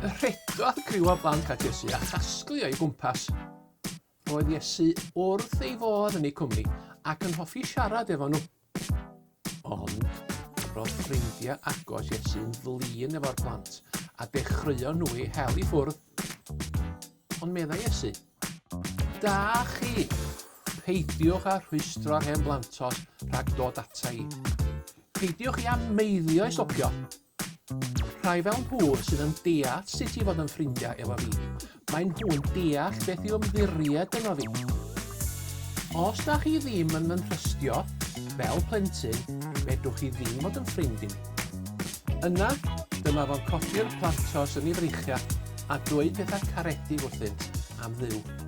Rhedodd criw o blant at Iesu a chasglu o'i gwmpas. Roedd Iesu wrth ei fodd yn eu cwmni ac yn hoffi siarad efo nhw. Ond roedd ffrindiau agos Iesu'n flin efo'r plant a dechreuon nhw eu hel i ffwrdd. Ond meddai Iesu, da chi, peidiwch â rhwystro'r hen blantos rhag dod ata i. Peidiwch i ameiddio i stopio. Rhai fel nhw sydd yn deall sut i fod yn ffrindiau efo fi. Mae nhw'n deall beth yw ymddiried efo fi. Os da chi ddim yn trystio fel plentyn, fedrwch chi ddim fod yn ffrind i mi. Yna, dyma fo'n codi'r plantos yn ei freichiau a dweud pethau caredig wrthynt am Dduw.